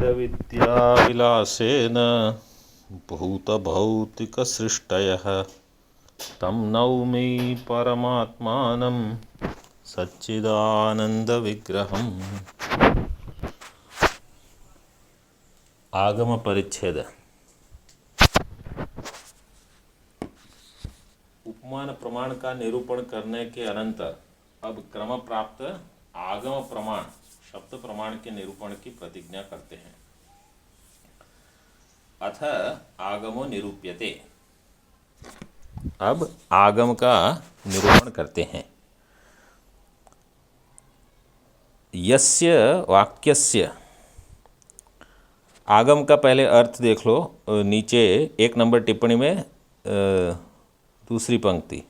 वेदविद्याविलासेन भूतभौतिकसृष्टयः तं नौमि परमात्मानं सच्चिदानंदविग्रहम्। आगम परिच्छेद। उपमान प्रमाण का निरूपण करने के अनंतर अब क्रम प्राप्त आगम प्रमाण शब्द प्रमाण के निरूपण की प्रतिज्ञा करते हैं। अथ आगमो निरूप्यते। अब आगम का निरूपण करते हैं। यस्य वाक्यस्य, आगम का पहले अर्थ देख लो, नीचे 1 नंबर टिप्पणी में दूसरी पंक्ति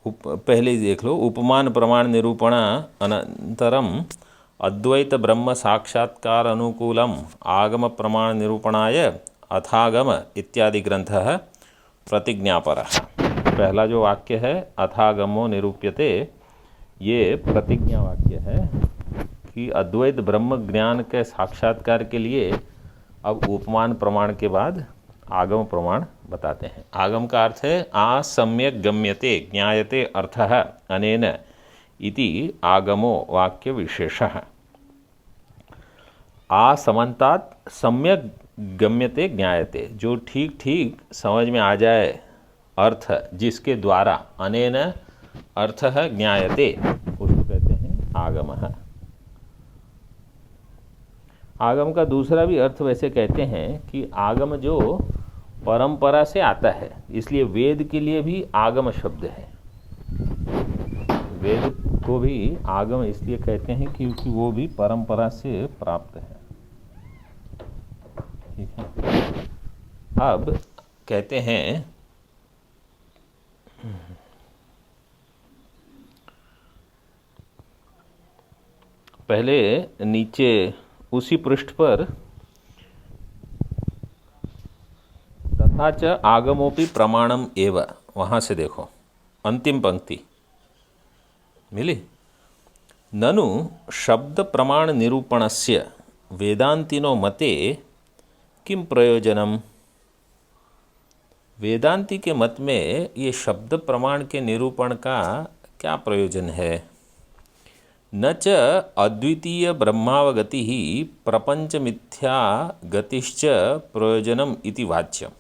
पहले देख लो। उपमान प्रमाण निरूपण अनंतरम अद्वैत ब्रह्म साक्षात्कार अनुकूलम आगम प्रमाण निरूपणाय अथागम इत्यादि ग्रंथः प्रतिज्ञापरः। पहला जो वाक्य है अथागमो निरूप्यते, ये प्रतिज्ञा वाक्य है कि अद्वैत ब्रह्म ज्ञान के साक्षात्कार के लिए अब उपमान प्रमाण के बाद आगम प्रमाण बताते हैं। आगम का अर्थ है असम्यक गम्यते ज्ञायते अर्थः अनेन इति आगमो वाक्य विशेषः। असमन्तात् सम्यक गम्यते ज्ञायते, जो ठीक ठीक समझ में आ जाए अर्थ जिसके द्वारा, अनेन अर्थः ज्ञायते, उसको कहते हैं आगमः। आगम का दूसरा भी अर्थ वैसे कहते हैं कि आगम जो परंपरा से आता है, इसलिए वेद के लिए भी आगम शब्द है। वेद को भी आगम इसलिए कहते हैं क्योंकि वो भी परंपरा से प्राप्त है। ठीक है। अब कहते हैं पहले नीचे उसी पृष्ठ पर तथा च आगमोपि प्रमाणम एव, वहाँ से देखो अंतिम पंक्ति मिली। ननु शब्द प्रमाण निरूपणस्य वेदांतिनो मते किम प्रयोजनम। वेदांती के मत में ये शब्द प्रमाण के निरूपण का क्या प्रयोजन है। न च अद्वितीय ब्रह्मावगति ही प्रपंच मिथ्या गतिश्च प्रयोजनम इति वाच्यम।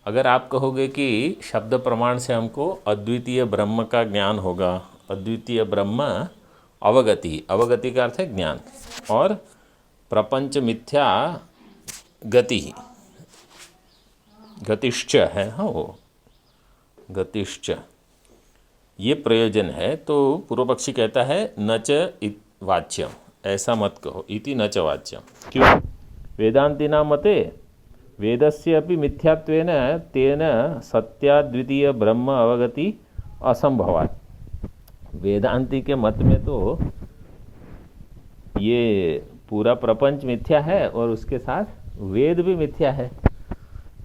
अगर आप कहोगे कि शब्द प्रमाण से हमको अद्वितीय ब्रह्म का ज्ञान होगा, अद्वितीय ब्रह्म अवगति, अवगति का अर्थ है ज्ञान, और प्रपंच मिथ्या गति, गतिश्च है, हाँ वो गतिश्च, ये प्रयोजन है। तो पूर्व पक्षी कहता है न च वाच्यम, ऐसा मत कहो, इति न च वाच्यम। क्यों? वेदांतिना मते वेदस्य अपि मिथ्यात्वेन तेन सत्याद्वितीय ब्रह्म अवगति असंभवात्। वेदांती के मत में तो ये पूरा प्रपंच मिथ्या है और उसके साथ वेद भी मिथ्या है।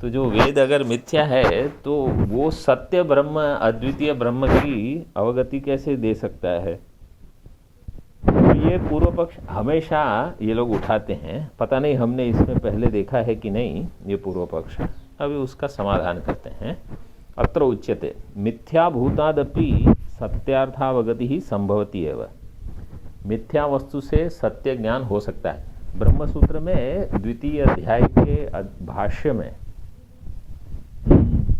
तो जो वेद अगर मिथ्या है तो वो सत्य ब्रह्म, अद्वितीय ब्रह्म की अवगति कैसे दे सकता है। तो ये पूर्व पक्ष हमेशा ये लोग उठाते हैं। पता नहीं हमने इसमें पहले देखा है कि नहीं ये पूर्व पक्ष। अभी उसका समाधान करते हैं। अत्र उच्यते मिथ्याभूतादपि सत्यार्थावगति ही संभवती एव। मिथ्या वस्तु से सत्य ज्ञान हो सकता है। ब्रह्मसूत्र में द्वितीय अध्याय के भाष्य में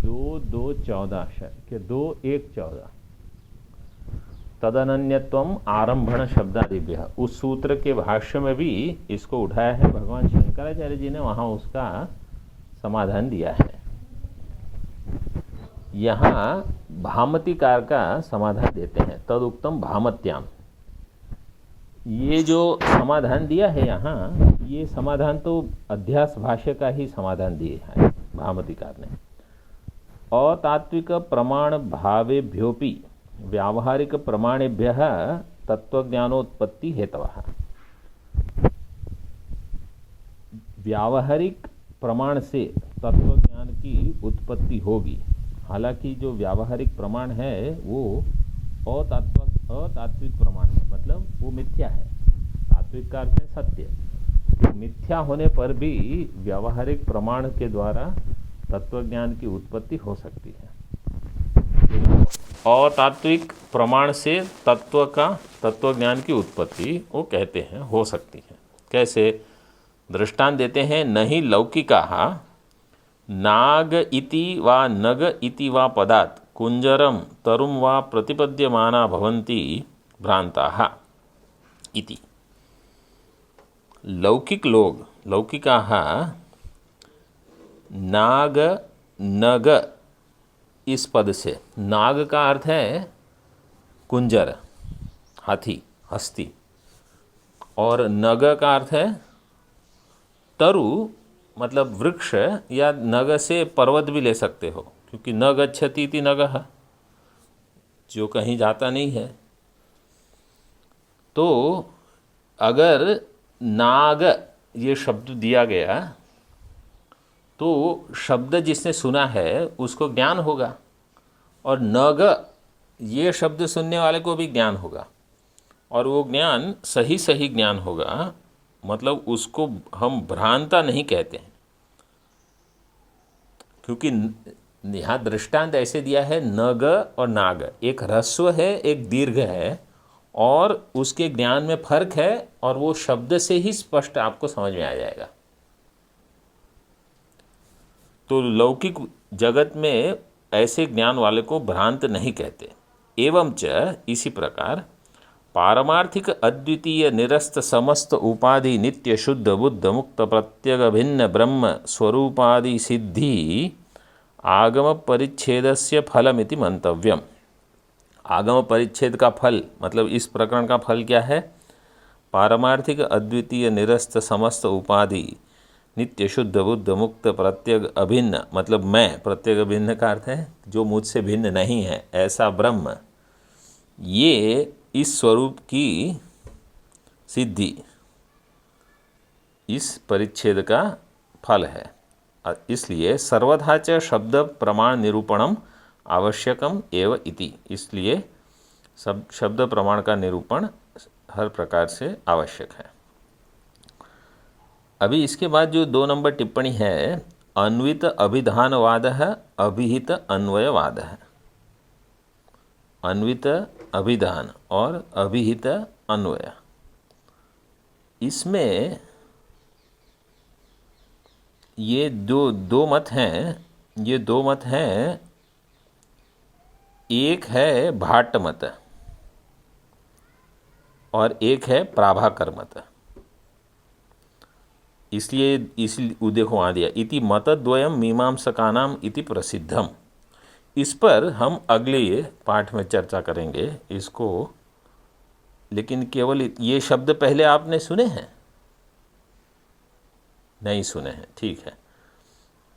2:2:14 के 2:1:14 तदनन्यत्वम आरंभण शब्दादिभ्यः, उस सूत्र के भाष्य में भी इसको उठाया है। भगवान शंकराचार्य जी ने वहाँ उसका समाधान दिया है। यहाँ भामतिकार का समाधान देते हैं। तदुक्तम भामत्याम, ये जो समाधान दिया है यहाँ, ये समाधान तो अध्यास भाष्य का ही समाधान दिया है भामतिकार ने। अतात्विक प्रमाण भावेभ्योपि व्यावहारिक प्रमाणेभ्यः तत्वज्ञानोत्पत्ति हेतवः। व्यावहारिक प्रमाण से तत्वज्ञान की उत्पत्ति होगी। हालांकि जो व्यावहारिक प्रमाण है वो अतात्विक प्रमाण है, मतलब वो मिथ्या है। तात्विक का अर्थ है सत्य, मिथ्या होने पर भी व्यावहारिक प्रमाण के द्वारा तत्वज्ञान की उत्पत्ति हो सकती है। अतात्विक प्रमाण से तत्वज्ञान की उत्पत्ति वो कहते हैं हो सकती है। कैसे? दृष्टांत देते हैं, नहीं लौकिकाः नाग इति वा नग इति वा पदात् कुंजरम तरुम वा प्रतिपद्यमाना भवन्ति भ्रांताः इति। लौकिक लोग, लौकिकाः नाग नग इस पद से, नाग का अर्थ है कुंजर, हाथी, हस्ती, और नग का अर्थ है तरु, मतलब वृक्ष, या नग से पर्वत भी ले सकते हो, क्योंकि न गच्छति इति नगः, जो कहीं जाता नहीं है। तो अगर नाग ये शब्द दिया गया तो शब्द जिसने सुना है उसको ज्ञान होगा, और नग ये शब्द सुनने वाले को भी ज्ञान होगा, और वो ज्ञान सही सही ज्ञान होगा, मतलब उसको हम भ्रांता नहीं कहते हैं, क्योंकि यहाँ दृष्टांत ऐसे दिया है नग और नाग, एक ह्रस्व है एक दीर्घ है, और उसके ज्ञान में फर्क है, और वो शब्द से ही स्पष्ट आपको समझ में आ जाएगा। तो लौकिक जगत में ऐसे ज्ञान वाले को भ्रांत नहीं कहते। एवं च इसी प्रकार पारमार्थिक अद्वितीय निरस्त समस्त उपाधि नित्य शुद्ध बुद्ध मुक्त प्रत्यग भिन्न ब्रह्म स्वरूपादि सिद्धि आगम परिच्छेदस्य फलमिति मंतव्यम। आगम परिच्छेद का फल, मतलब इस प्रकरण का फल क्या है? पारमार्थिक अद्वितीय निरस्त समस्त उपाधि नित्य शुद्ध बुद्ध मुक्त प्रत्यग अभिन्न, मतलब मैं, प्रत्यग अभिन्न का अर्थ है जो मुझसे भिन्न नहीं है, ऐसा ब्रह्म, ये इस स्वरूप की सिद्धि इस परिच्छेद का फल है। इसलिए सर्वथा च शब्द प्रमाण निरूपणम आवश्यकम एव इति, इसलिए सब शब्द प्रमाण का निरूपण हर प्रकार से आवश्यक है। अभी इसके बाद जो 2 नंबर टिप्पणी है, अन्वित अभिधानवाद है अभिहित अन्वयवाद है। अन्वित अभिधान और अभिहित अन्वय, इसमें ये दो मत हैं। ये 2 मत हैं, एक है भाट मत और एक है प्राभाकर मत। इसलिए देखो वहाँ दिया इति मतद्वयम मीमांसकानाम इति प्रसिद्धम। इस पर हम अगले पाठ में चर्चा करेंगे इसको, लेकिन केवल ये शब्द पहले आपने सुने हैं? नहीं सुने हैं, ठीक है।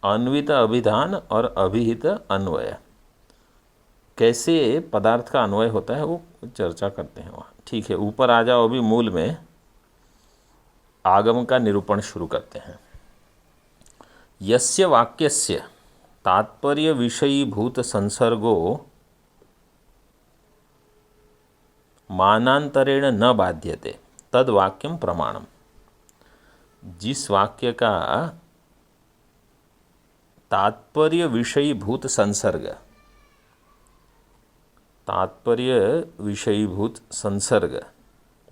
अन्वित अभिधान और अभिहित अन्वय, कैसे पदार्थ का अन्वय होता है वो चर्चा करते हैं वहाँ, ठीक है। ऊपर आ जाओ, अभी मूल में आगम का निरूपण शुरू करते हैं। यस्य वाक्यस्य तात्पर्य विषयीभूत संसर्गो मानांतरेण न बाध्यते तद वाक्यम प्रमाणम। जिस वाक्य का तात्पर्य विषयीभूत संसर्ग, तात्पर्य विषयीभूत संसर्ग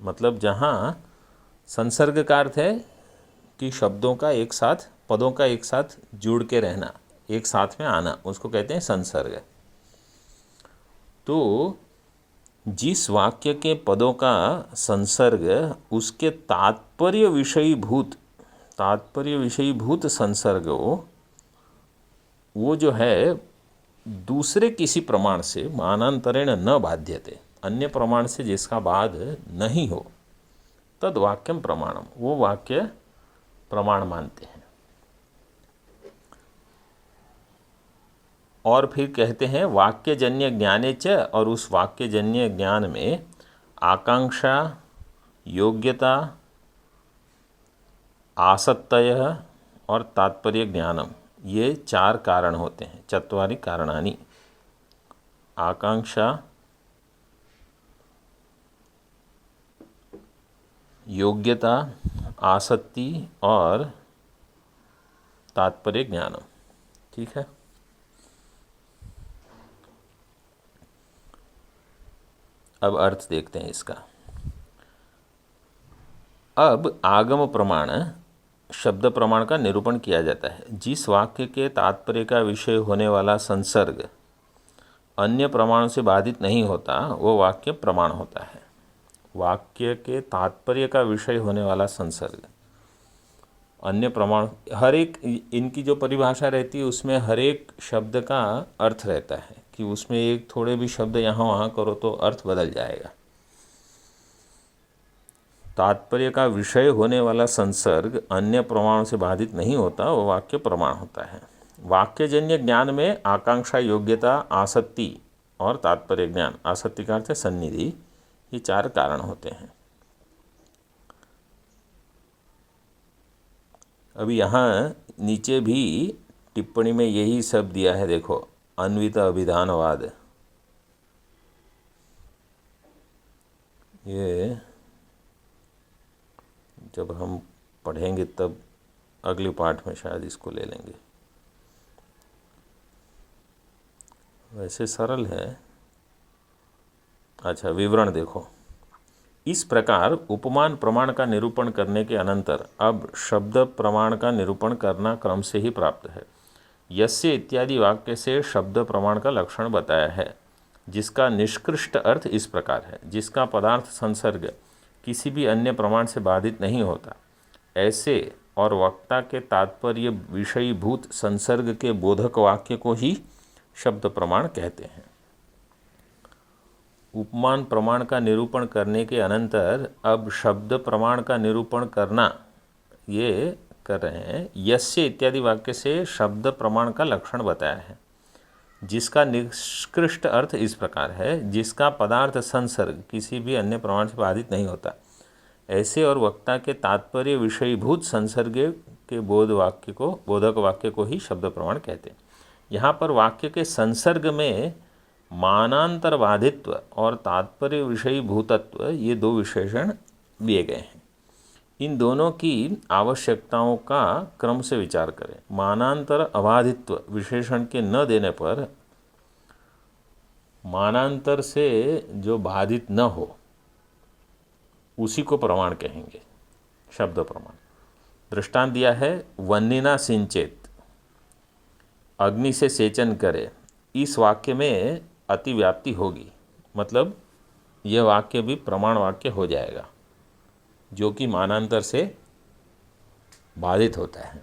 मतलब जहाँ संसर्ग का अर्थ है कि शब्दों का एक साथ, पदों का एक साथ जुड़ के रहना, एक साथ में आना, उसको कहते हैं संसर्ग। तो जिस वाक्य के पदों का संसर्ग उसके तात्पर्य विषयीभूत संसर्ग वो जो है दूसरे किसी प्रमाण से मानांतरेण न बाध्यते, अन्य प्रमाण से जिसका बाध नहीं हो, तद वाक्यम प्रमाणम, वो वाक्य प्रमाण मानते हैं। और फिर कहते हैं वाक्यजन्य ज्ञाने च, और उस वाक्यजन्य ज्ञान में आकांक्षा, योग्यता, आसक्तय और तात्पर्य ज्ञानम, ये 4 कारण होते हैं। चत्वारि कारणानि, आकांक्षा, योग्यता, आसक्ति और तात्पर्य ज्ञानम। ठीक है। अब अर्थ देखते हैं इसका। अब आगम प्रमाण शब्द प्रमाण का निरूपण किया जाता है। जिस वाक्य के तात्पर्य का विषय होने वाला संसर्ग अन्य प्रमाणों से बाधित नहीं होता वो वाक्य प्रमाण होता है। वाक्य के तात्पर्य का विषय होने वाला संसर्ग अन्य प्रमाण, हर एक इनकी जो परिभाषा रहती है उसमें हर एक शब्द का अर्थ रहता है कि उसमें एक थोड़े भी शब्द यहाँ वहाँ करो तो अर्थ बदल जाएगा। तात्पर्य का विषय होने वाला संसर्ग अन्य प्रमाणों से बाधित नहीं होता वो वाक्य प्रमाण होता है। वाक्यजन्य ज्ञान में आकांक्षा, योग्यता, आसक्ति और तात्पर्य ज्ञान, आसक्ति का अर्थ है सन्निधि, ये 4 कारण होते हैं। अभी यहाँ नीचे भी टिप्पणी में यही सब दिया है, देखो, अन्वित अभिधानवाद। ये जब हम पढ़ेंगे तब अगले पाठ में शायद इसको ले लेंगे। वैसे सरल है। अच्छा, विवरण देखो। इस प्रकार उपमान प्रमाण का निरूपण करने के अनंतर अब शब्द प्रमाण का निरूपण करना क्रम से ही प्राप्त है। यस्य इत्यादि वाक्य से शब्द प्रमाण का लक्षण बताया है, जिसका निष्कृष्ट अर्थ इस प्रकार है, जिसका पदार्थ संसर्ग किसी भी अन्य प्रमाण से बाधित नहीं होता, ऐसे और वक्ता के तात्पर्य विषयीभूत संसर्ग के बोधक वाक्य को ही शब्द प्रमाण कहते हैं। उपमान प्रमाण का निरूपण करने के अनंतर अब शब्द प्रमाण का निरूपण करना ये कर रहे हैं। यस्य इत्यादि वाक्य से शब्द प्रमाण का लक्षण बताया है, जिसका निष्कृष्ट अर्थ इस प्रकार है, जिसका पदार्थ संसर्ग किसी भी अन्य प्रमाण से बाधित नहीं होता, ऐसे और वक्ता के तात्पर्य विषयीभूत संसर्ग के बोधक वाक्य को ही शब्द प्रमाण कहते हैं। यहाँ पर वाक्य के संसर्ग में मानांतर बाधित्व और तात्पर्य विषयी भूतत्व, ये 2 विशेषण दिए गए हैं। इन दोनों की आवश्यकताओं का क्रम से विचार करें। मानांतर अबाधित्व विशेषण के न देने पर मानांतर से जो बाधित न हो उसी को प्रमाण कहेंगे, शब्द प्रमाण। दृष्टांत दिया है, वन्निना सिंचेत, अग्नि से सेचन करे। इस वाक्य में अतिव्याप्ति होगी, मतलब यह वाक्य भी प्रमाण वाक्य हो जाएगा, जो कि मानांतर से बाधित होता है।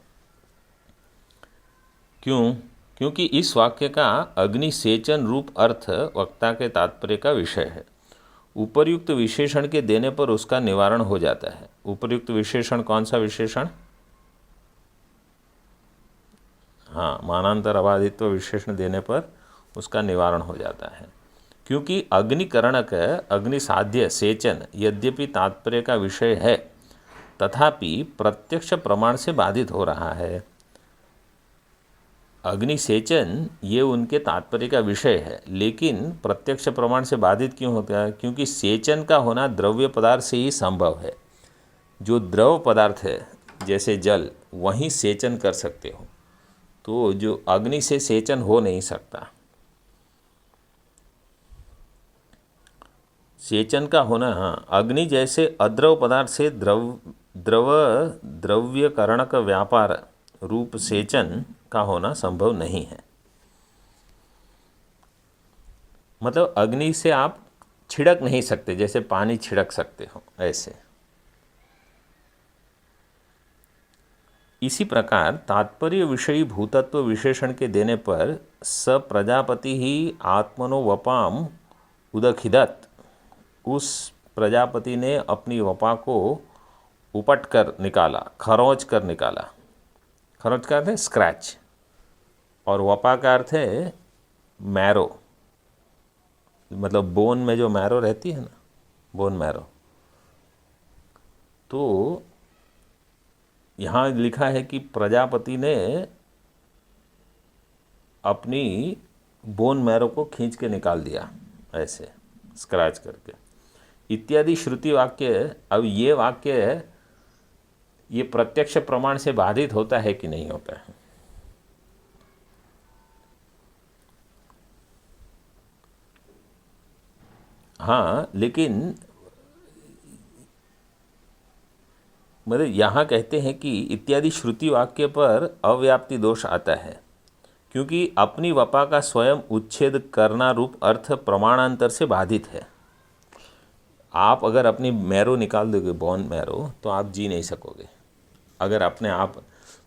क्यों? क्योंकि इस वाक्य का अग्नि सेचन रूप अर्थ वक्ता के तात्पर्य का विषय है। उपर्युक्त विशेषण के देने पर उसका निवारण हो जाता है। उपर्युक्त विशेषण कौन सा विशेषण? हाँ, मानांतर अबाधित्व विशेषण देने पर उसका निवारण हो जाता है। क्योंकि अग्निकरणक अग्निसाध्य सेचन यद्यपि तात्पर्य का विषय है, तथापि प्रत्यक्ष प्रमाण से बाधित हो रहा है। अग्निसेचन ये उनके तात्पर्य का विषय है, लेकिन प्रत्यक्ष प्रमाण से बाधित क्यों होता है? क्योंकि सेचन का होना द्रव्य पदार्थ से ही संभव है। जो द्रव पदार्थ है जैसे जल, वहीं सेचन कर सकते हो, तो जो अग्नि से सेचन हो नहीं सकता। सेचन का होना, हाँ, अग्नि जैसे अद्रव पदार्थ से द्रव्यकरणक व्यापार रूप सेचन का होना संभव नहीं है। मतलब अग्नि से आप छिड़क नहीं सकते, जैसे पानी छिड़क सकते हो ऐसे। इसी प्रकार तात्पर्य विषयी भूतत्व विशेषण के देने पर स प्रजापति ही आत्मनो वपाम उदखिदत, उस प्रजापति ने अपनी वपा को उपट कर निकाला, खरोंच कर निकाला। खरोंच का अर्थ है स्क्रैच, और वपा का अर्थ है मैरो, मतलब बोन में जो मैरो रहती है ना, बोन मैरो। तो यहाँ लिखा है कि प्रजापति ने अपनी बोन मैरो को खींच के निकाल दिया, ऐसे स्क्रैच करके। इत्यादि श्रुति वाक्य, अब ये वाक्य ये प्रत्यक्ष प्रमाण से बाधित होता है कि नहीं होता है? हाँ, लेकिन मतलब यहाँ कहते हैं कि इत्यादि श्रुति वाक्य पर अव्याप्ति दोष आता है, क्योंकि अपनी वपा का स्वयं उच्छेद करना रूप अर्थ प्रमाणांतर से बाधित है। आप अगर अपनी मैरो निकाल दोगे, बोन मैरो, तो आप जी नहीं सकोगे। अगर अपने आप,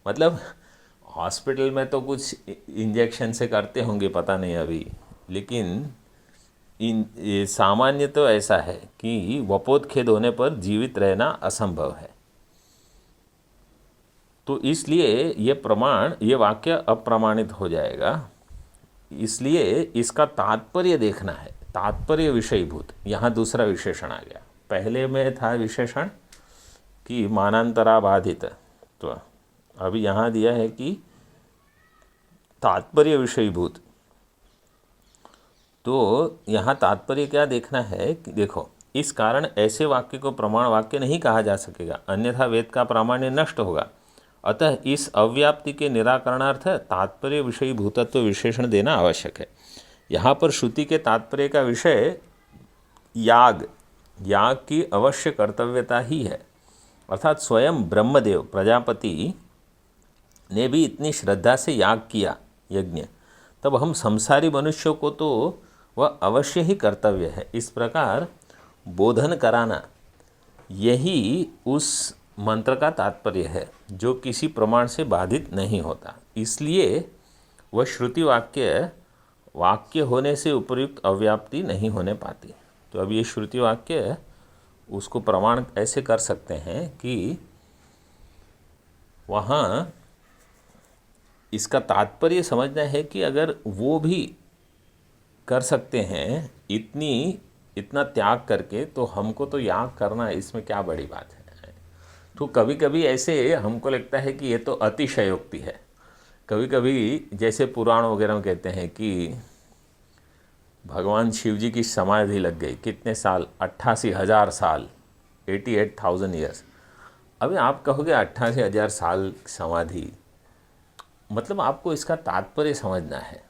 मतलब हॉस्पिटल में तो कुछ इंजेक्शन से करते होंगे, पता नहीं अभी, लेकिन ये सामान्य तो ऐसा है कि वपोत्खेद होने पर जीवित रहना असंभव है। तो इसलिए ये वाक्य अप्रमाणित हो जाएगा। इसलिए इसका तात्पर्य देखना है, तात्पर्य विषयीभूत। यहाँ दूसरा विशेषण आ गया। पहले में था विशेषण कि मानांतरा बाधित, तो अभी यहाँ दिया है कि तात्पर्य विषयीभूत। तो यहाँ तात्पर्य क्या देखना है कि देखो, इस कारण ऐसे वाक्य को प्रमाण वाक्य नहीं कहा जा सकेगा, अन्यथा वेद का प्रामाण्य नष्ट होगा। अतः इस अव्याप्ति के निराकरणार्थ तात्पर्य विषयीभूतत्व विशेषण देना आवश्यक है। यहाँ पर श्रुति के तात्पर्य का विषय याग की अवश्य कर्तव्यता ही है, अर्थात स्वयं ब्रह्मदेव प्रजापति ने भी इतनी श्रद्धा से याग किया यज्ञ, तब हम संसारी मनुष्यों को तो वह अवश्य ही कर्तव्य है। इस प्रकार बोधन कराना यही उस मंत्र का तात्पर्य है जो किसी प्रमाण से बाधित नहीं होता। इसलिए वह श्रुति वाक्य होने से उपयुक्त अव्याप्ति नहीं होने पाती। तो अब ये श्रुति वाक्य उसको प्रमाण ऐसे कर सकते हैं कि वहाँ इसका तात्पर्य समझना है कि अगर वो भी कर सकते हैं इतना त्याग करके, तो हमको तो याग करना इसमें क्या बड़ी बात है। तो कभी कभी ऐसे हमको लगता है कि ये तो अतिशयोक्ति है। कभी कभी जैसे पुराण वगैरह में कहते हैं कि भगवान शिव जी की समाधि लग गई, कितने साल, 88,000 साल, 88,000 ईयर्स। अभी आप कहोगे 88,000 साल समाधि, मतलब आपको इसका तात्पर्य समझना है।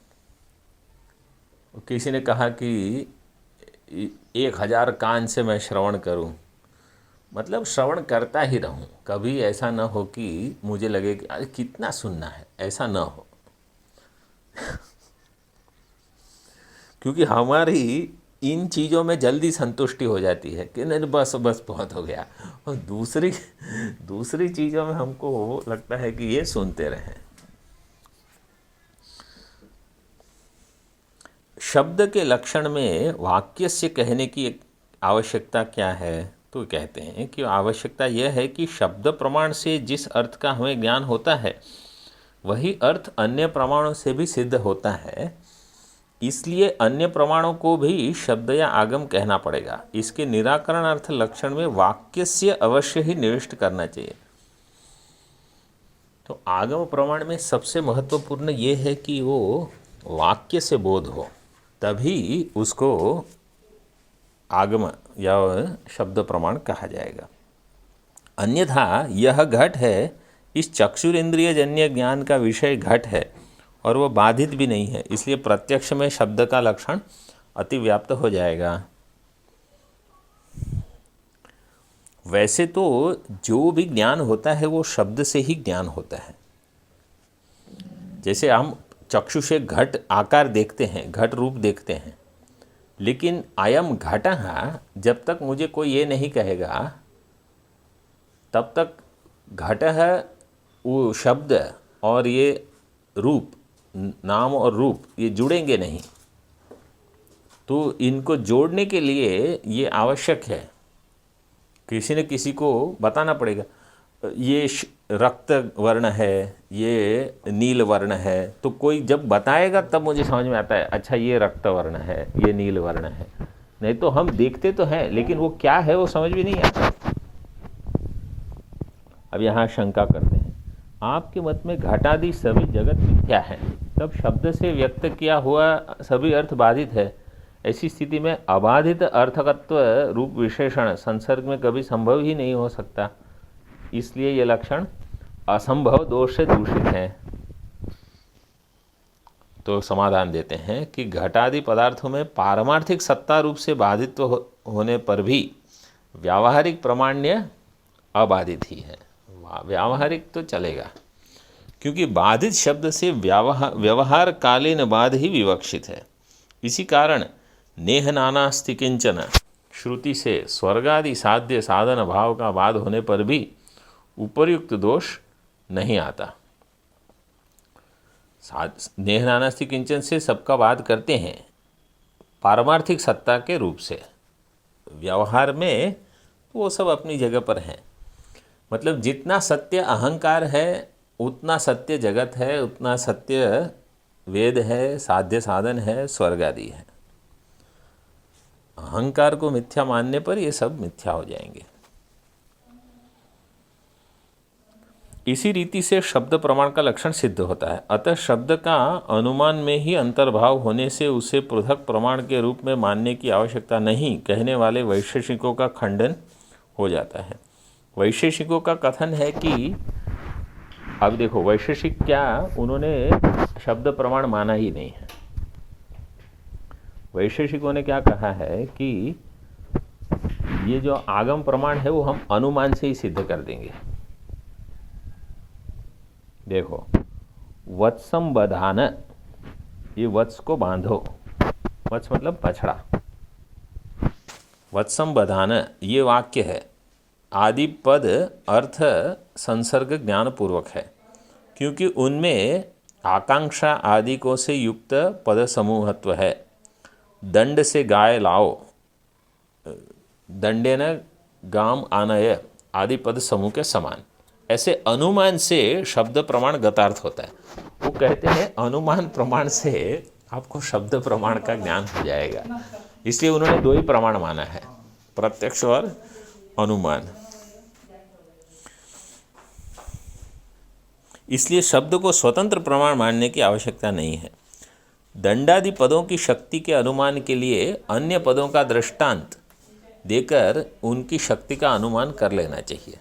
किसी ने कहा कि 1,000 कान से मैं श्रवण करूं, मतलब श्रवण करता ही रहूं, कभी ऐसा न हो कि मुझे लगे कि अरे कितना सुनना है, ऐसा न हो। क्योंकि हमारी इन चीज़ों में जल्दी संतुष्टि हो जाती है कि नहीं बस बहुत हो गया, और दूसरी चीज़ों में हमको लगता है कि ये सुनते रहें। शब्द के लक्षण में वाक्य से कहने की आवश्यकता क्या है? तो कहते हैं कि आवश्यकता यह है कि शब्द प्रमाण से जिस अर्थ का हमें ज्ञान होता है वही अर्थ अन्य प्रमाणों से भी सिद्ध होता है। इसलिए अन्य प्रमाणों को भी शब्द या आगम कहना पड़ेगा। इसके निराकरण अर्थ लक्षण में वाक्य से अवश्य ही निविष्ट करना चाहिए। तो आगम प्रमाण में सबसे महत्वपूर्ण ये है कि वो वाक्य से बोध हो, तभी उसको आगम या शब्द प्रमाण कहा जाएगा। अन्यथा यह घट है, इस चक्षुरेंद्रिय जन्य ज्ञान का विषय घट है और वह बाधित भी नहीं है, इसलिए प्रत्यक्ष में शब्द का लक्षण अतिव्याप्त हो जाएगा। वैसे तो जो भी ज्ञान होता है वो शब्द से ही ज्ञान होता है। जैसे हम चक्षु से घट आकार देखते हैं, घट रूप देखते हैं, लेकिन अयम घटः जब तक मुझे कोई ये नहीं कहेगा तब तक घटः वो शब्द और ये रूप, नाम और रूप, ये जुड़ेंगे नहीं। तो इनको जोड़ने के लिए ये आवश्यक है, किसी न किसी को बताना पड़ेगा। ये रक्त वर्ण है, ये नील वर्ण है, तो कोई जब बताएगा तब मुझे समझ में आता है, अच्छा ये रक्त वर्ण है, ये नील वर्ण है। नहीं तो हम देखते तो हैं लेकिन वो क्या है वो समझ भी नहीं आता। अब यहाँ शंका करते हैं, आपके मत में घटादि सभी जगत मिथ्या है, तब शब्द से व्यक्त किया हुआ सभी अर्थ बाधित है, ऐसी स्थिति में अबाधित अर्थकत्व रूप विशेषण संसर्ग में कभी संभव ही नहीं हो सकता, इसलिए ये लक्षण असंभव दोष से दूषित हैं। तो समाधान देते हैं कि घटादि पदार्थों में पारमार्थिक सत्ता रूप से बाधित्व होने पर भी व्यावहारिक प्रमाण्य अबाधित ही है। व्यावहारिक तो चलेगा, क्योंकि बाधित शब्द से व्यवहार कालीन बाध ही विवक्षित है। इसी कारण नेह नानास्ति किंचन श्रुति से स्वर्गादि साध्य साधन भाव का बाध होने पर भी उपर्युक्त दोष नहीं आता। नेह नानास्ति किंचन से सबका बाध करते हैं पारमार्थिक सत्ता के रूप से। व्यवहार में वो सब अपनी जगह पर हैं, मतलब जितना सत्य अहंकार है उतना सत्य जगत है, उतना सत्य वेद है, साध्य साधन है, स्वर्ग आदि है। अहंकार को मिथ्या मानने पर ये सब मिथ्या हो जाएंगे। इसी रीति से शब्द प्रमाण का लक्षण सिद्ध होता है। अतः शब्द का अनुमान में ही अंतर्भाव होने से उसे पृथक प्रमाण के रूप में मानने की आवश्यकता नहीं कहने वाले वैशेषिकों का खंडन हो जाता है। वैशेषिकों का कथन है कि अब देखो, वैशेषिक क्या, उन्होंने शब्द प्रमाण माना ही नहीं है। वैशेषिकों ने क्या कहा है कि ये जो आगम प्रमाण है वो हम अनुमान से ही सिद्ध कर देंगे। देखो, वत्सम बधान, ये वत्स को बांधो, वत्स मतलब बछड़ा, वत्सम बधान ये वाक्य है। आदि पद अर्थ संसर्ग ज्ञान पूर्वक है, क्योंकि उनमें आकांक्षा आदिकों से युक्त पद समूहत्व है। दंड से गाय लाओ, दंडेन गाम आनय आदि पद समूह के समान। ऐसे अनुमान से शब्द प्रमाण गतार्थ होता है। वो कहते हैं अनुमान प्रमाण से आपको शब्द प्रमाण का ज्ञान हो जाएगा, इसलिए उन्होंने दो ही प्रमाण माना है, प्रत्यक्ष और अनुमान। इसलिए शब्द को स्वतंत्र प्रमाण मानने की आवश्यकता नहीं है। दंडादि पदों की शक्ति के अनुमान के लिए अन्य पदों का दृष्टांत देकर उनकी शक्ति का अनुमान कर लेना चाहिए।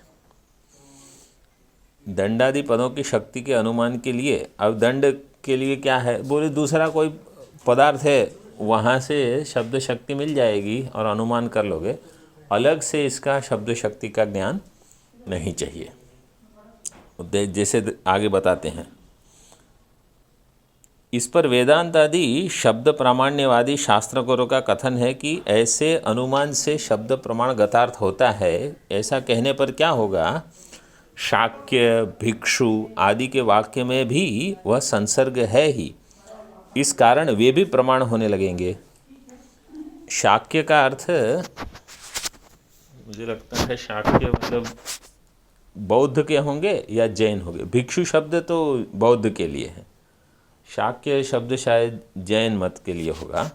दंडादि पदों की शक्ति के अनुमान के लिए, अब दंड के लिए क्या है, बोले दूसरा कोई पदार्थ है, वहाँ से शब्द शक्ति मिल जाएगी और अनुमान कर लोगे। अलग से इसका शब्द शक्ति का ज्ञान नहीं चाहिए। जैसे आगे बताते हैं, इस पर वेदांत आदि शब्द प्रामाण्यवादी शास्त्रकारों का कथन है कि ऐसे अनुमान से शब्द प्रमाण गतार्थ होता है। ऐसा कहने पर क्या होगा, शाक्य भिक्षु आदि के वाक्य में भी वह संसर्ग है ही, इस कारण वे भी प्रमाण होने लगेंगे। शाक्य का अर्थ मुझे लगता है शाक्य मतलब बौद्ध के होंगे या जैन होंगे। भिक्षु शब्द तो बौद्ध के लिए है, शाक्य शब्द शायद जैन मत के लिए होगा।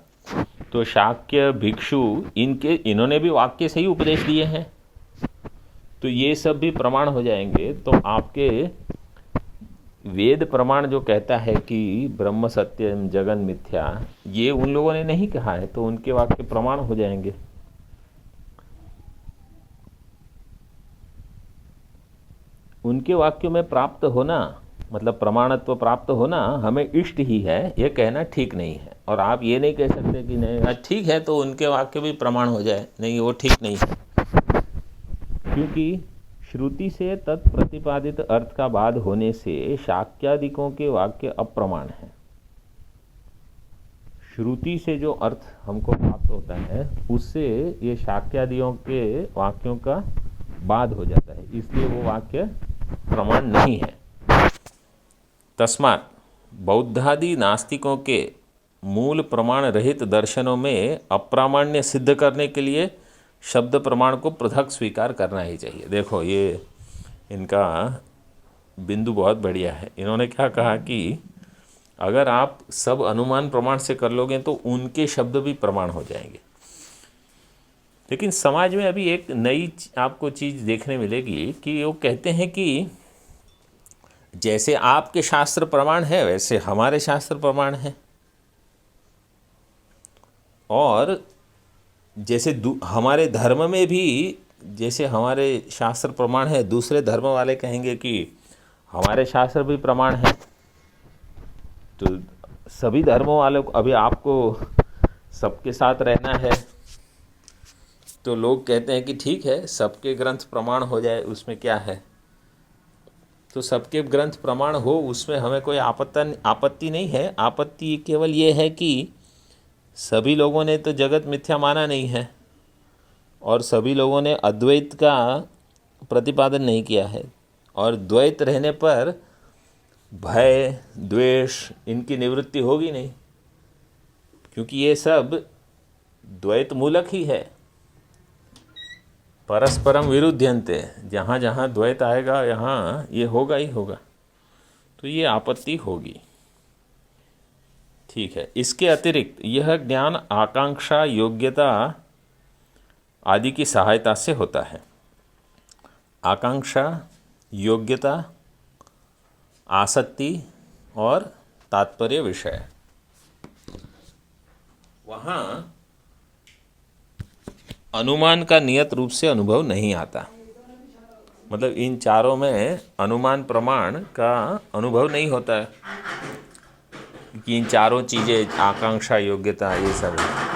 तो शाक्य भिक्षु इन्होंने भी वाक्य से ही उपदेश दिए हैं, तो ये सब भी प्रमाण हो जाएंगे। तो आपके वेद प्रमाण जो कहता है कि ब्रह्म सत्यम जगन मिथ्या, ये उन लोगों ने नहीं कहा है, तो उनके वाक्य प्रमाण हो जाएंगे। उनके वाक्यों में प्राप्त होना मतलब प्रमाणत्व प्राप्त होना हमें इष्ट ही है, ये कहना ठीक नहीं है। और आप ये नहीं कह सकते कि नहीं ठीक है तो उनके वाक्य भी प्रमाण हो जाए, नहीं वो ठीक नहीं है, क्योंकि श्रुति से तत्प्रतिपादित अर्थ का बाध होने से शाक्यादिकों के वाक्य अप्रमाण हैं। श्रुति से जो अर्थ हमको प्राप्त होता है उससे ये शाक्यादियों के वाक्यों का बाध हो जाता है, इसलिए वो वाक्य प्रमाण नहीं है। तस्मात् बौद्धादि नास्तिकों के मूल प्रमाण रहित दर्शनों में अप्रामाण्य सिद्ध करने के लिए शब्द प्रमाण को पृथक स्वीकार करना ही चाहिए। देखो, ये इनका बिंदु बहुत बढ़िया है। इन्होंने क्या कहा कि अगर आप सब अनुमान प्रमाण से कर लोगे तो उनके शब्द भी प्रमाण हो जाएंगे। लेकिन समाज में अभी एक नई आपको चीज़ देखने मिलेगी कि वो कहते हैं कि जैसे आपके शास्त्र प्रमाण है वैसे हमारे शास्त्र प्रमाण है, और जैसे हमारे धर्म में भी जैसे हमारे शास्त्र प्रमाण है, दूसरे धर्म वाले कहेंगे कि हमारे शास्त्र भी प्रमाण है। तो सभी धर्मों वालों को, अभी आपको सबके साथ रहना है तो लोग कहते हैं कि ठीक है सबके ग्रंथ प्रमाण हो जाए, उसमें क्या है। तो सबके ग्रंथ प्रमाण हो उसमें हमें कोई आपत्ति नहीं है। आपत्ति केवल ये है कि सभी लोगों ने तो जगत मिथ्या माना नहीं है और सभी लोगों ने अद्वैत का प्रतिपादन नहीं किया है। और द्वैत रहने पर भय द्वेष इनकी निवृत्ति होगी नहीं, क्योंकि ये सब द्वैत मूलक ही है। परस्परम विरुद्ध्यन्ते, जहाँ जहाँ द्वैत आएगा यहाँ ये होगा ही होगा, तो ये आपत्ति होगी। ठीक है। इसके अतिरिक्त यह ज्ञान आकांक्षा, योग्यता आदि की सहायता से होता है। आकांक्षा, योग्यता, आसक्ति और तात्पर्य विषय, वहाँ अनुमान का नियत रूप से अनुभव नहीं आता। मतलब इन चारों में अनुमान प्रमाण का अनुभव नहीं होता है कि इन चारों चीज़ें आकांक्षा, योग्यता, ये सब है।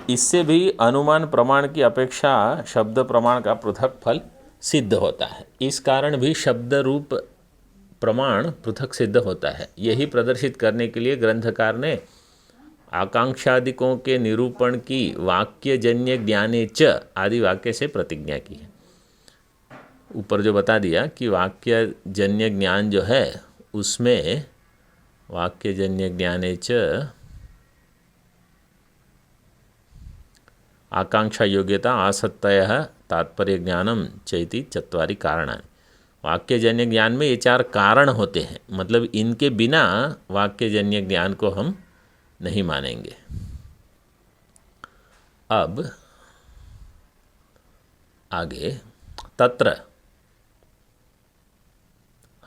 इससे भी अनुमान प्रमाण की अपेक्षा शब्द प्रमाण का पृथक फल सिद्ध होता है। इस कारण भी शब्द रूप प्रमाण पृथक सिद्ध होता है। यही प्रदर्शित करने के लिए ग्रंथकार ने आकांक्षादिकों के निरूपण की वाक्यजन्य ज्ञाने च आदि वाक्य से प्रतिज्ञा की है। ऊपर जो बता दिया कि वाक्यजन्य ज्ञान जो है उसमें वाक्यजन्य ज्ञाने च आकांक्षा, योग्यता, आसक्तय, तात्पर्य ज्ञानम चैति चत्वारि कारणानि। वाक्यजन्य ज्ञान में ये चार कारण होते हैं, मतलब इनके बिना वाक्यजन्य ज्ञान को हम नहीं मानेंगे। अब आगे तत्र,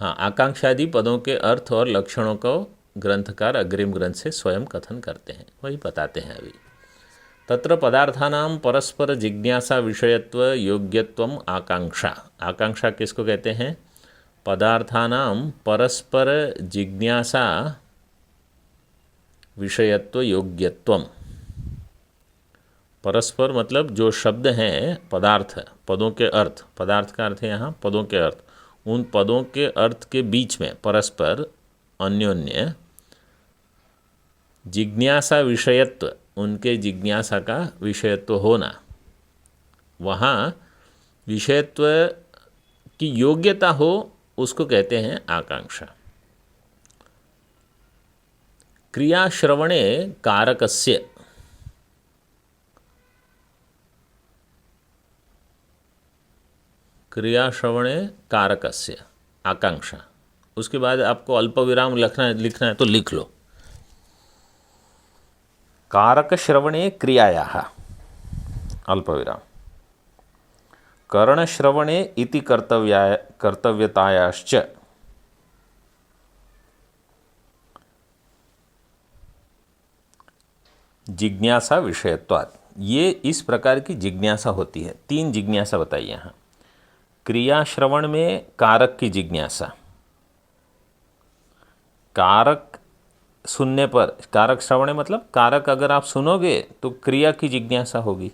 हाँ, आकांक्षादि पदों के अर्थ और लक्षणों को ग्रंथकार अग्रिम ग्रंथ से स्वयं कथन करते हैं, वही बताते हैं अभी। तत्र पदार्थानां परस्पर जिज्ञासा विषयत्व योग्यत्वम आकांक्षा। आकांक्षा किसको कहते हैं? पदार्थानां परस्पर जिज्ञासा विषयत्व योग्यत्वम। परस्पर मतलब जो शब्द हैं पदार्थ, पदों के अर्थ, पदार्थ का अर्थ है यहाँ पदों के अर्थ, उन पदों के अर्थ के बीच में परस्पर अन्योन्य जिज्ञासा विषयत्व, उनके जिज्ञासा का विषयत्व होना, वहाँ विषयत्व की योग्यता हो, उसको कहते हैं आकांक्षा। क्रियाश्रवणे कारकस्य, क्रियाश्रवणे कारकस्य आकांक्षा। उसके बाद आपको अल्प विराम लिखना है तो लिख लो। कारक श्रवणे क्रियायाः अल्पविराम, कर्णश्रवणे इति कर्तव्यतायाश्च, जिज्ञासा विषयत्वात्। ये इस प्रकार की जिज्ञासा होती है। तीन जिज्ञासा बताई यहाँ। क्रिया श्रवण में कारक की जिज्ञासा, कारक सुनने पर, कारक श्रवण मतलब कारक अगर आप सुनोगे तो क्रिया की जिज्ञासा होगी।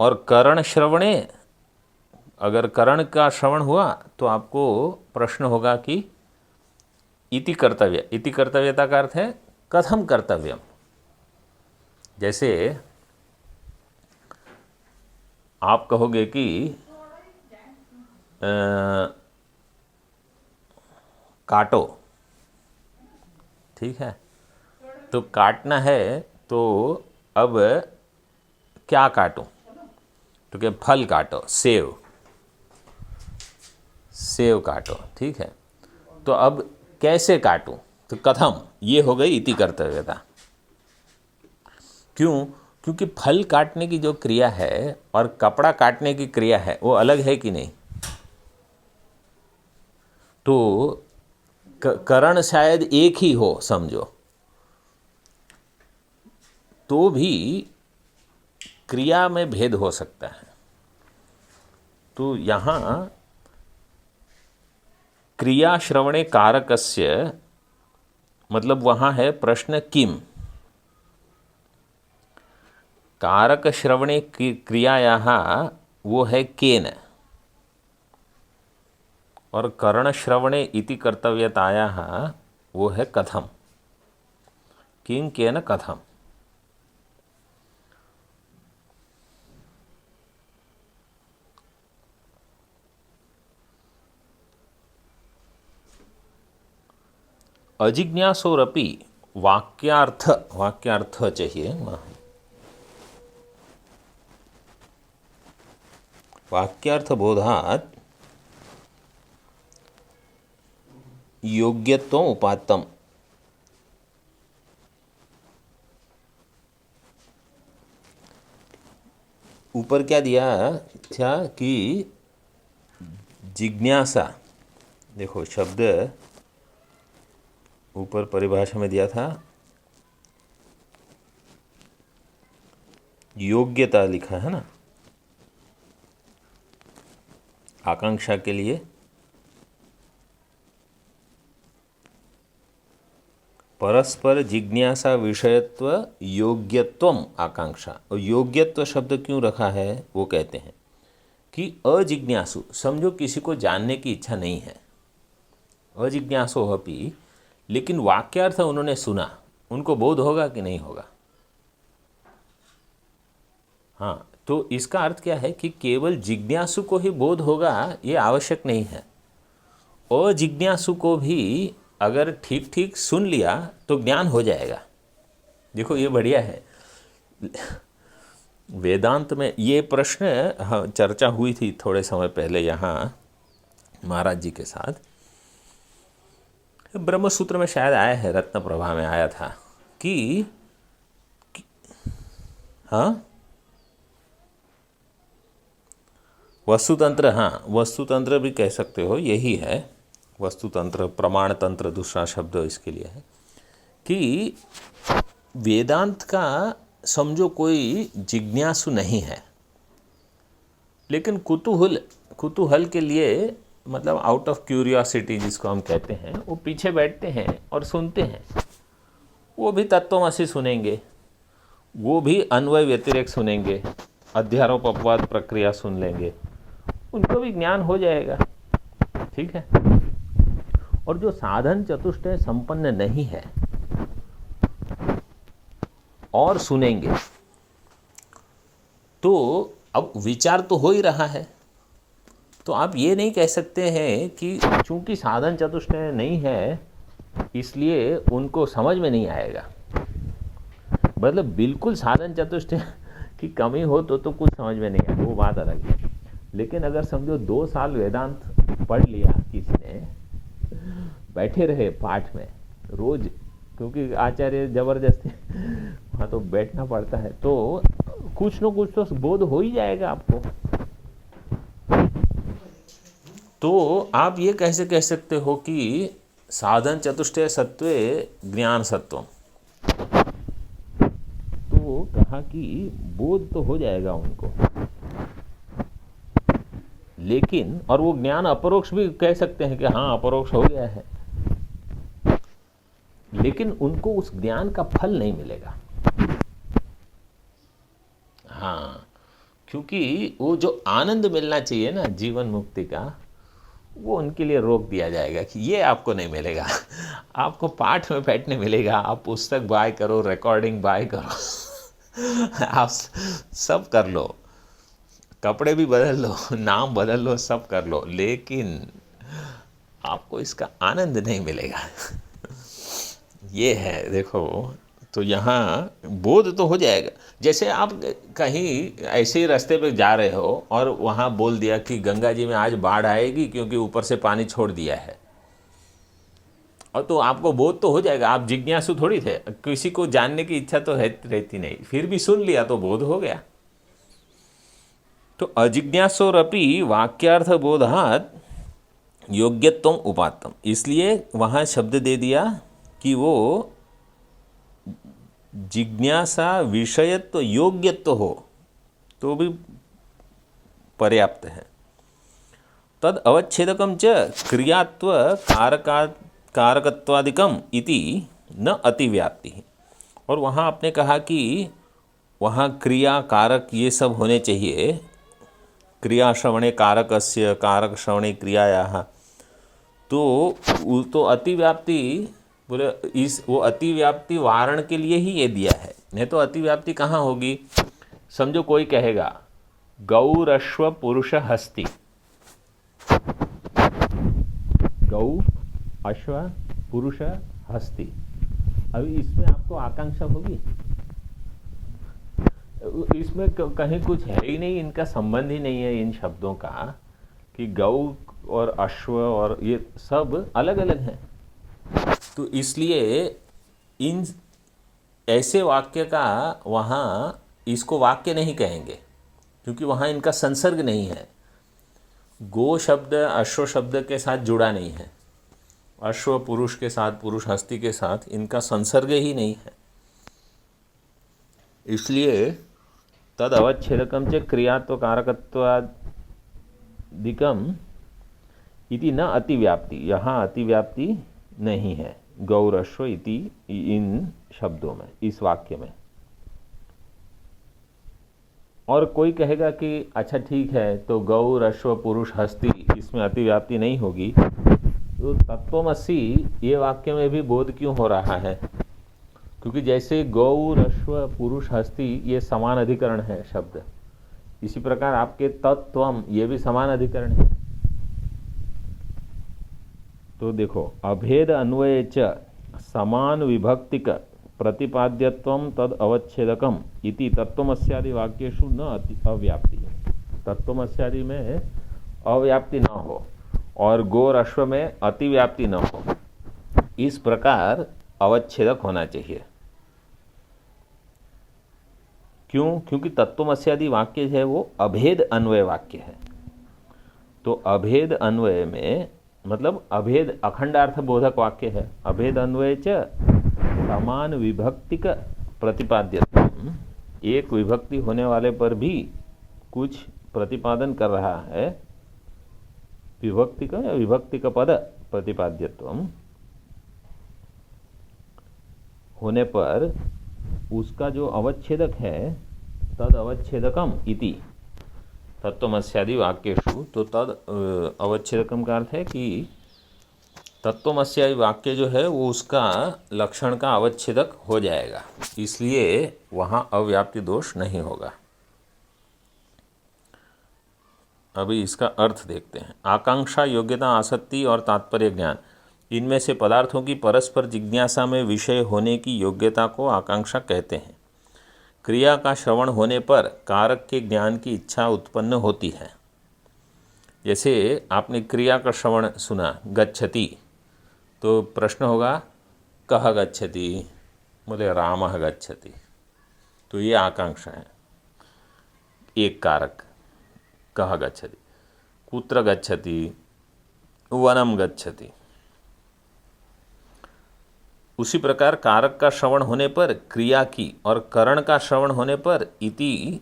और कर्ण श्रवणे, अगर कर्ण का श्रवण हुआ तो आपको प्रश्न होगा कि इति कर्तव्य, इति कर्तव्यता का अर्थ है कथम कर्तव्यम। जैसे आप कहोगे कि काटो, ठीक है, तो काटना है तो अब क्या काटूं? तो क्या फल काटो, सेव, सेव काटो, ठीक है। तो अब कैसे काटूं? तो कथम, ये हो गई इति कर्तव्यता। क्यों? क्योंकि फल काटने की जो क्रिया है और कपड़ा काटने की क्रिया है वो अलग है कि नहीं? तो करण शायद एक ही हो समझो, तो भी क्रिया में भेद हो सकता है। तो यहाँ क्रिया श्रवणे कारकस्य मतलब वहाँ है प्रश्न किम, कारक श्रवणे क्रियायाः वो है केन, और कर्ण श्रवणे इति कर्तव्यतायाः वो है कथम, किं केन कथम। अजिज्ञासोरपि वाक्यार्थ चाहिए, वाक्यार्थ बोधात् योग्यत्वम् उपात्तम। ऊपर क्या दिया था कि जिज्ञासा, देखो शब्द ऊपर परिभाषा में दिया था, योग्यता लिखा है ना, आकांक्षा के लिए परस्पर जिज्ञासा विषयत्व योग्यत्वम आकांक्षा। और योग्यत्व शब्द क्यों रखा है वो कहते हैं कि अजिज्ञासु, समझो किसी को जानने की इच्छा नहीं है, अजिज्ञासो अपि, लेकिन वाक्यार्थ उन्होंने सुना, उनको बोध होगा कि नहीं होगा? हाँ, तो इसका अर्थ क्या है कि केवल जिज्ञासु को ही बोध होगा ये आवश्यक नहीं है, अजिज्ञासु को भी अगर ठीक ठीक सुन लिया तो ज्ञान हो जाएगा। देखो ये बढ़िया है। वेदांत में ये प्रश्न चर्चा हुई थी थोड़े समय पहले यहाँ महाराज जी के साथ, ब्रह्मसूत्र में शायद आया है, रत्न प्रभा में आया था कि हाँ वस्तुतंत्र, हाँ वस्तुतंत्र भी कह सकते हो, यही है वस्तुतंत्र, प्रमाण तंत्र दूसरा शब्द इसके लिए है कि वेदांत का समझो कोई जिज्ञासु नहीं है, लेकिन कुतूहल के लिए, मतलब आउट ऑफ क्यूरियोसिटी जिसको हम कहते हैं, वो पीछे बैठते हैं और सुनते हैं। वो भी तत्वमसि सुनेंगे, वो भी अन्वय व्यतिरेक सुनेंगे, अध्यारोप अपवाद प्रक्रिया सुन लेंगे, उनको भी ज्ञान हो जाएगा। ठीक है। और जो साधन चतुष्टय संपन्न नहीं है और सुनेंगे, तो अब विचार तो हो ही रहा है, तो आप ये नहीं कह सकते हैं कि चूंकि साधन चतुष्टय नहीं है इसलिए उनको समझ में नहीं आएगा। मतलब बिल्कुल साधन चतुष्टय की कमी हो तो कुछ समझ में नहीं आएगा, वो बात अलग है। लेकिन अगर समझो 2 साल वेदांत पढ़ लिया किसी ने, बैठे रहे पाठ में रोज, क्योंकि आचार्य जबरदस्ती वहाँ तो बैठना पड़ता है, तो कुछ न कुछ तो बोध हो ही जाएगा आपको। तो आप ये कैसे कह सकते हो कि साधन चतुष्टय सत्वे ज्ञान सत्वम? तो कहा कि बोध तो हो जाएगा उनको, लेकिन और वो ज्ञान अपरोक्ष भी कह सकते हैं कि हाँ अपरोक्ष हो गया है, लेकिन उनको उस ज्ञान का फल नहीं मिलेगा। हाँ, क्योंकि वो जो आनंद मिलना चाहिए ना जीवन मुक्ति का, वो उनके लिए रोक दिया जाएगा कि ये आपको नहीं मिलेगा। आपको पाठ में बैठने मिलेगा, आप पुस्तक बाय करो, रिकॉर्डिंग बाय करो, आप सब कर लो, कपड़े भी बदल लो, नाम बदल लो, सब कर लो, लेकिन आपको इसका आनंद नहीं मिलेगा। ये है, देखो। तो यहाँ बोध तो हो जाएगा। जैसे आप कहीं ऐसे ही रास्ते पे जा रहे हो और वहाँ बोल दिया कि गंगा जी में आज बाढ़ आएगी क्योंकि ऊपर से पानी छोड़ दिया है, और तो आपको बोध तो हो जाएगा। आप जिज्ञासु थोड़ी थे, किसी को जानने की इच्छा तो रहती नहीं, फिर भी सुन लिया तो बोध हो गया। तो अजिज्ञासोरपि वाक्यार्थ बोधात् योग्यत्वम उपात्तम, इसलिए वहाँ शब्द दे दिया कि वो जिज्ञासा विषयत्व योग्यत्व हो तो भी पर्याप्त है। तद अवच्छेदकम च क्रियात्व कारकत्वादिकम इति न अतिव्याप्ति। और वहाँ आपने कहा कि वहाँ क्रिया कारक ये सब होने चाहिए, क्रिया श्रवणे कारकस्य कारक श्रवणे क्रियायाः, तो अतिव्याप्ति बोले इस वो अतिव्याप्ति वारण के लिए ही ये दिया है, नहीं तो अतिव्याप्ति कहाँ होगी। समझो कोई कहेगा गौरश्व पुरुष हस्ति, गौ अश्व पुरुष हस्ति, अभी इसमें आपको आकांक्षा होगी, इसमें कहीं कुछ है ही नहीं, इनका संबंध ही नहीं है इन शब्दों का कि गौ और अश्व और ये सब अलग अलग हैं। तो इसलिए इन ऐसे वाक्य का वहाँ इसको वाक्य नहीं कहेंगे, क्योंकि वहाँ इनका संसर्ग नहीं है। गो शब्द अश्व शब्द के साथ जुड़ा नहीं है, अश्व पुरुष के साथ पुरुष हस्ती के साथ इनका संसर्ग ही नहीं है। इसलिए तद अवच्छेदकम च क्रियात्व कारकत्वादिकम इति न अतिव्याप्ति, यहाँ अतिव्याप्ति नहीं है गौरश्व इति इन शब्दों में, इस वाक्य में। और कोई कहेगा कि अच्छा ठीक है, तो गौ अश्व पुरुष हस्ती इसमें अतिव्याप्ति नहीं होगी, तो तत्वमसि ये वाक्य में भी बोध क्यों हो रहा है? क्योंकि जैसे गौ अश्व पुरुष हस्ती ये समान अधिकरण है शब्द, इसी प्रकार आपके तत्वम ये भी समान अधिकरण है। तो देखो अभेद अन्वये च समान विभक्तिक प्रतिपाद्यत्वम तद अवच्छेदकम इति तत्वमस्यादि वाक्येषु न अव्याप्ति। तत्वमस्यादि में अव्याप्ति न हो और गौर अश्व में अतिव्याप्ति न हो, इस प्रकार अवच्छेदक होना चाहिए। क्यों? क्योंकि तत्वमस्यादि वाक्य है वो अभेद अन्वय वाक्य है। तो अभेद अन्वय में मतलब अभेद अखंडार्थ बोधक वाक्य है। अभेद अन्वय च समान विभक्तिक प्रतिपाद्यत्व, एक विभक्ति होने वाले पर भी कुछ प्रतिपादन कर रहा है, विभक्ति का या विभक्ति का पद प्रतिपाद्यत्व होने पर उसका जो अवच्छेदक है तद अवच्छेदकम इति तत्वमस्यादि वाक्येषु, तो तद अवच्छेदकम का अर्थ है कि तत्वमस्यादि वाक्य जो है वो उसका लक्षण का अवच्छेदक हो जाएगा, इसलिए वहाँ अव्याप्ति दोष नहीं होगा। अभी इसका अर्थ देखते हैं। आकांक्षा, योग्यता, आसक्ति और तात्पर्य ज्ञान, इनमें से पदार्थों की परस्पर जिज्ञासा में विषय होने की योग्यता को आकांक्षा कहते हैं। क्रिया का श्रवण होने पर कारक के ज्ञान की इच्छा उत्पन्न होती है। जैसे आपने क्रिया का श्रवण सुना गच्छति, तो प्रश्न होगा कः गच्छति, बोले रामः गच्छति, तो ये आकांक्षा है। एक कारक कः गच्छति, कुत्र गच्छति, वनम गच्छति। उसी प्रकार कारक का श्रवण होने पर क्रिया की और करण का श्रवण होने पर इति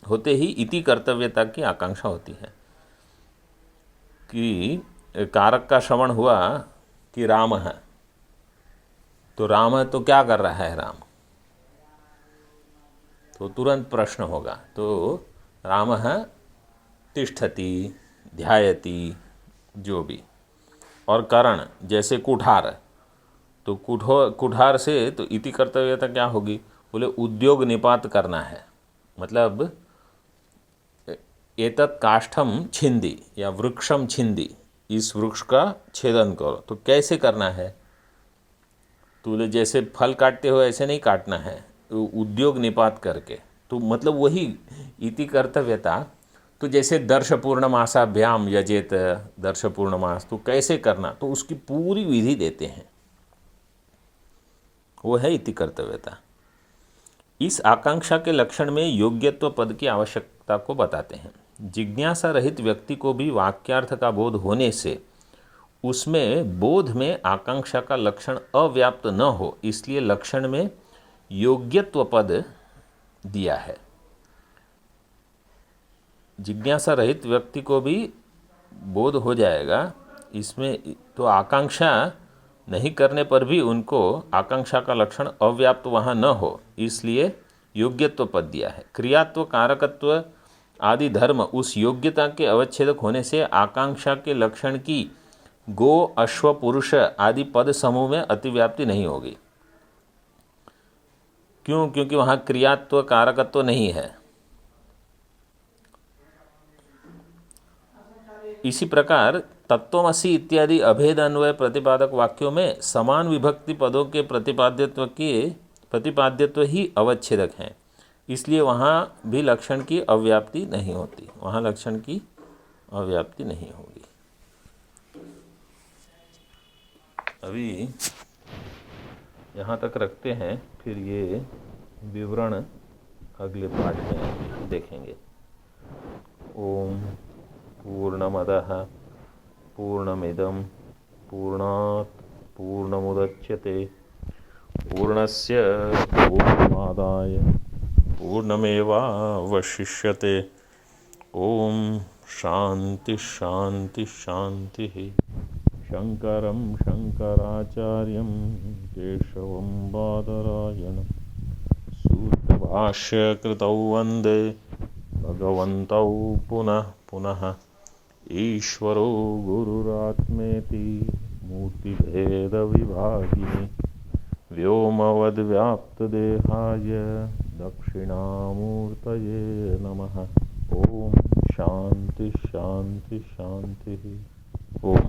होते ही इति कर्तव्यता की आकांक्षा होती है कि कारक का श्रवण हुआ कि राम है, तो राम है तो क्या कर रहा है राम, तो तुरंत प्रश्न होगा। तो राम है तिष्ठति ध्यायति जो भी। और करण जैसे कुठार, तो कुठार से तो इति कर्तव्यता क्या होगी, बोले उद्योग निपात करना है, मतलब एतत् काष्ठम छिंदी या वृक्षम छिंदी, इस वृक्ष का छेदन करो। तो कैसे करना है, तो बोले जैसे फल काटते हो ऐसे नहीं काटना है, तो उद्योग निपात करके, तो मतलब वही इति कर्तव्यता। तो जैसे दर्श पूर्णमासाभ्याम यजेत, दर्श पूर्णमास, तो कैसे करना, तो उसकी पूरी विधि देते हैं, वो है इति कर्तव्यता। इस आकांक्षा के लक्षण में योग्यत्व पद की आवश्यकता को बताते हैं। जिज्ञासा रहित व्यक्ति को भी वाक्यार्थ का बोध होने से उसमें बोध में आकांक्षा का लक्षण अव्याप्त न हो, इसलिए लक्षण में योग्यत्व पद दिया है। जिज्ञासा रहित व्यक्ति को भी बोध हो जाएगा, इसमें तो आकांक्षा नहीं करने पर भी उनको आकांक्षा का लक्षण अव्याप्त वहाँ न हो, इसलिए योग्यत्व पद दिया है। क्रियात्व, कारकत्व आदि धर्म उस योग्यता के अवच्छेदक होने से आकांक्षा के लक्षण की गो, अश्व, पुरुष आदि पद समूह में अतिव्याप्ति नहीं होगी। क्यों? क्योंकि वहाँ क्रियात्व, कारकत्व नहीं है। इसी प्रकार तत्वमसि इत्यादि अभेद अन्वय प्रतिपादक वाक्यों में समान विभक्ति पदों के प्रतिपाद्यत्व ही अवच्छेदक हैं, इसलिए वहाँ भी लक्षण की अव्याप्ति नहीं होती, वहाँ लक्षण की अव्याप्ति नहीं होगी। अभी यहाँ तक रखते हैं, फिर ये विवरण अगले पाठ में देखेंगे। ओम पूर्णमदः पूर्णमिदं पूर्णात् पूर्णमुदच्यते पूर्णस्य पूर्णमादाय पूर्णमेवावशिष्यते। ओम शांति शांति शांति। शंकरं शंकराचार्यं केशवं बादरायणं सूत्रभाष्यकृतौ वन्दे भगवन्तौ पुनः पुनः। ईश्वरो गुरुरात्मेति मूर्तिभेदविभागिने व्योमवद्व्याप्तदेहाय दक्षिणामूर्तये नमः। ओम शांति शांति शांति। ओम।